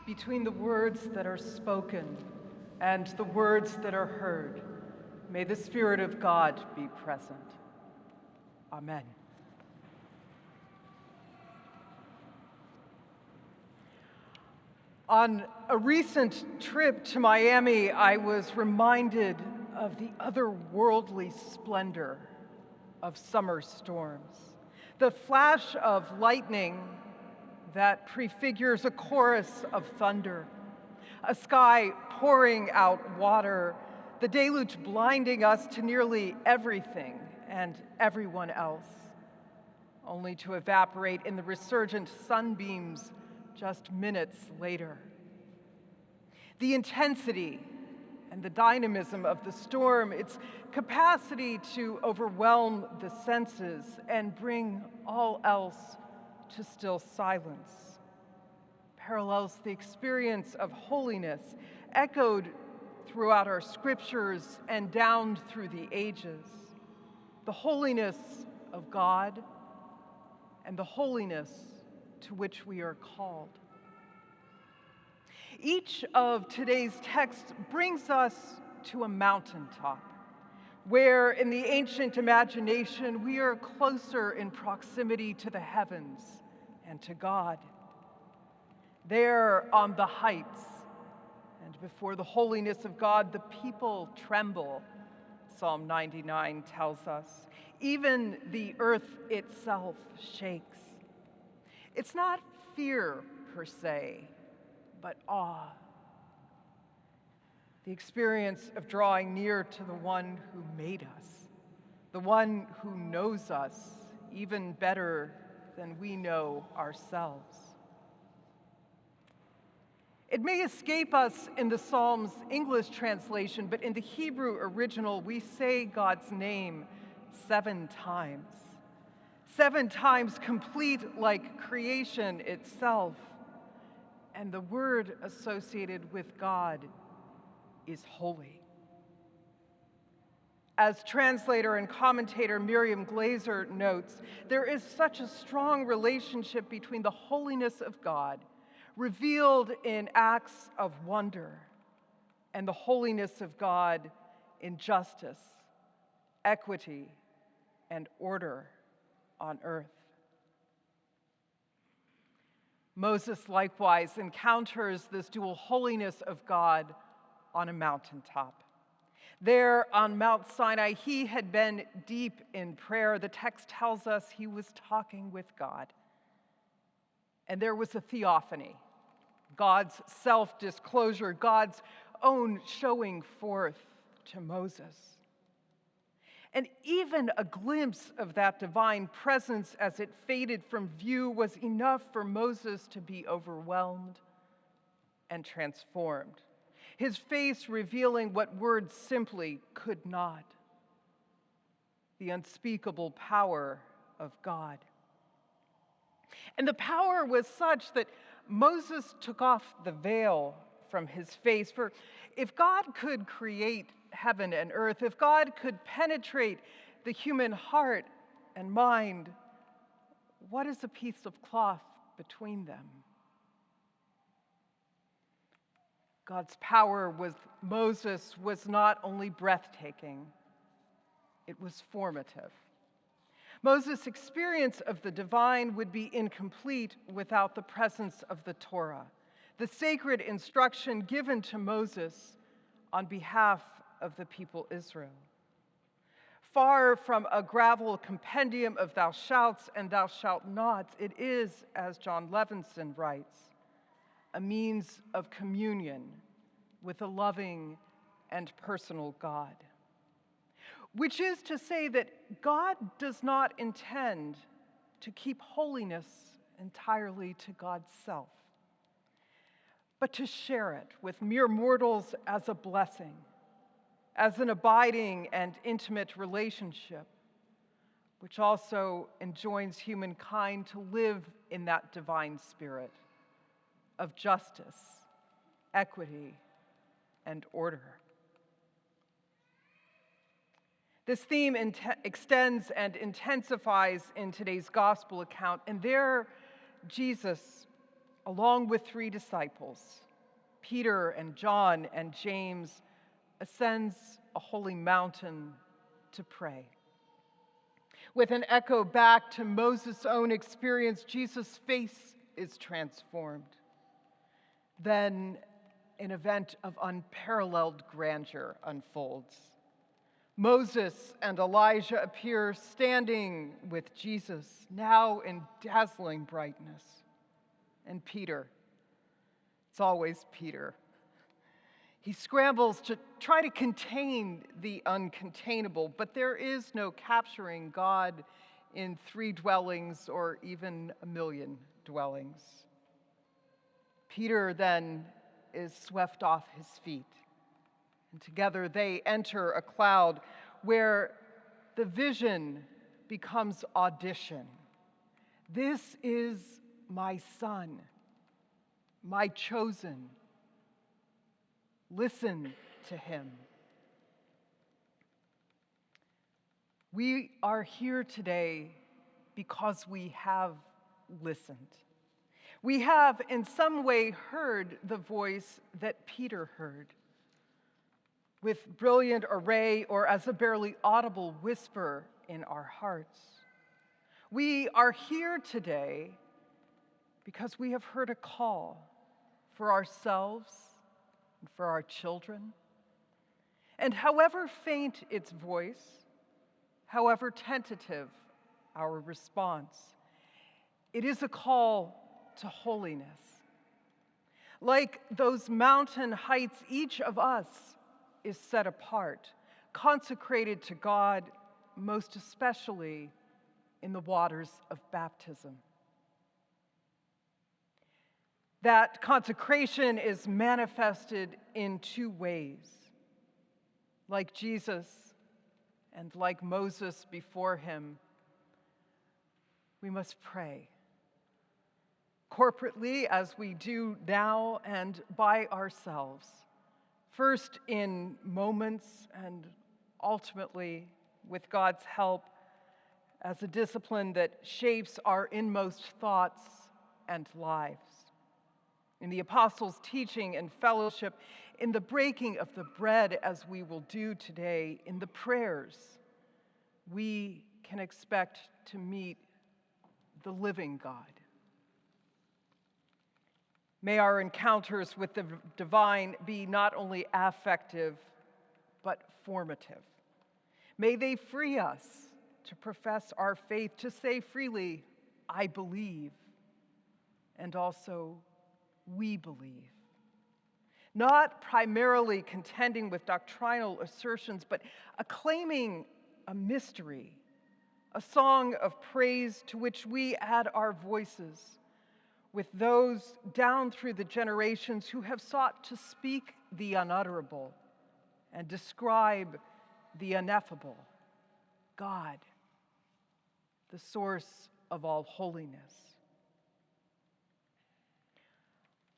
Between the words that are spoken and the words that are heard, may the Spirit of God be present. Amen. On a recent trip to Miami, I was reminded of the otherworldly splendor of summer storms. The flash of lightning that prefigures a chorus of thunder, a sky pouring out water, the deluge blinding us to nearly everything and everyone else, only to evaporate in the resurgent sunbeams just minutes later. The intensity and the dynamism of the storm, its capacity to overwhelm the senses and bring all else to still silence, parallels the experience of holiness echoed throughout our scriptures and down through the ages, the holiness of God and the holiness to which we are called. Each of today's texts brings us to a mountaintop, where in the ancient imagination we are closer in proximity to the heavens and to God. There on the heights and before the holiness of God, the people tremble, Psalm 99 tells us. Even the earth itself shakes. It's not fear per se, but awe. The experience of drawing near to the one who made us, the one who knows us even better than we know ourselves. It may escape us in the Psalm's English translation, but in the Hebrew original, we say God's name 7 times. 7 times complete like creation itself. And the word associated with God is holy. As translator and commentator Miriam Glaser notes, there is such a strong relationship between the holiness of God, revealed in acts of wonder, and the holiness of God in justice, equity, and order on earth. Moses likewise encounters this dual holiness of God on a mountaintop. There on Mount Sinai, he had been deep in prayer. The text tells us he was talking with God. And there was a theophany, God's self-disclosure, God's own showing forth to Moses. And even a glimpse of that divine presence as it faded from view was enough for Moses to be overwhelmed and transformed, his face revealing what words simply could not: the unspeakable power of God. And the power was such that Moses took off the veil from his face. For if God could create heaven and earth, if God could penetrate the human heart and mind, what is a piece of cloth between them? God's power with Moses was not only breathtaking, it was formative. Moses' experience of the divine would be incomplete without the presence of the Torah, the sacred instruction given to Moses on behalf of the people Israel. Far from a gravel compendium of thou shalts and thou shalt nots, it is, as John Levinson writes, a means of communion with a loving and personal God. Which is to say that God does not intend to keep holiness entirely to God's self, but to share it with mere mortals as a blessing, as an abiding and intimate relationship, which also enjoins humankind to live in that divine spirit of justice, equity, and order. This theme extends and intensifies in today's gospel account, and there Jesus along with 3 disciples, Peter and John and James, ascends a holy mountain to pray. With an echo back to Moses' own experience, Jesus' face is transformed. Then an event of unparalleled grandeur unfolds. Moses and Elijah appear standing with Jesus, now in dazzling brightness. And Peter, it's always Peter. He scrambles to try to contain the uncontainable, but there is no capturing God in 3 dwellings or even a million dwellings. Peter then is swept off his feet, and together they enter a cloud where the vision becomes audition. This is my son, my chosen. Listen to him. We are here today because we have listened. We have in some way heard the voice that Peter heard. With brilliant array or as a barely audible whisper in our hearts. We are here today because we have heard a call for ourselves and for our children. And however faint its voice, however tentative our response, it is a call to holiness. Like those mountain heights, each of us is set apart, consecrated to God, most especially in the waters of baptism. That consecration is manifested in 2 ways. Like Jesus and like Moses before him, we must pray. Corporately, as we do now, and by ourselves. First in moments and ultimately with God's help as a discipline that shapes our inmost thoughts and lives. In the apostles' teaching and fellowship, in the breaking of the bread as we will do today, in the prayers, we can expect to meet the living God. May our encounters with the divine be not only affective, but formative. May they free us to profess our faith, to say freely, I believe, and also, we believe. Not primarily contending with doctrinal assertions, but acclaiming a mystery, a song of praise to which we add our voices with those down through the generations who have sought to speak the unutterable and describe the ineffable, God, the source of all holiness.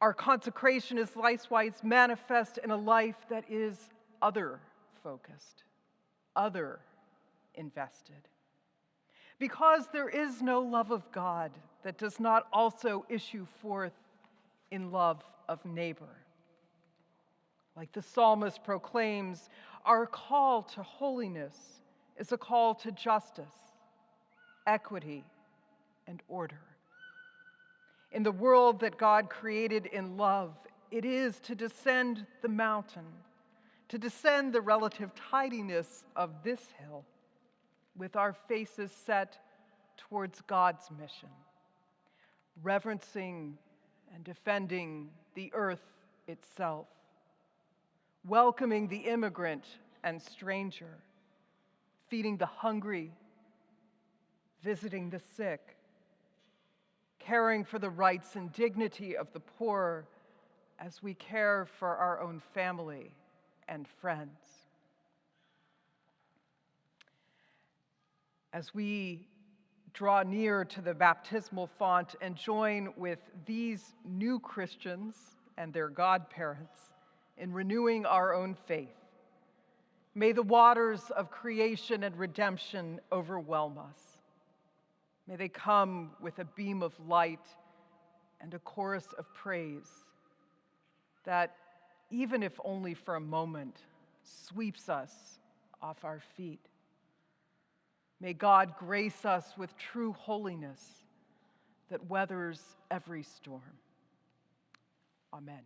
Our consecration is likewise manifest in a life that is other-focused, other-invested. Because there is no love of God that does not also issue forth in love of neighbor. Like the psalmist proclaims, our call to holiness is a call to justice, equity, and order. In the world that God created in love, it is to descend the mountain, to descend the relative tidiness of this hill, with our faces set towards God's mission, reverencing and defending the earth itself, welcoming the immigrant and stranger, feeding the hungry, visiting the sick, caring for the rights and dignity of the poor as we care for our own family and friends. As we draw near to the baptismal font and join with these new Christians and their godparents in renewing our own faith, may the waters of creation and redemption overwhelm us. May they come with a beam of light and a chorus of praise that, even if only for a moment, sweeps us off our feet. May God grace us with true holiness that weathers every storm. Amen.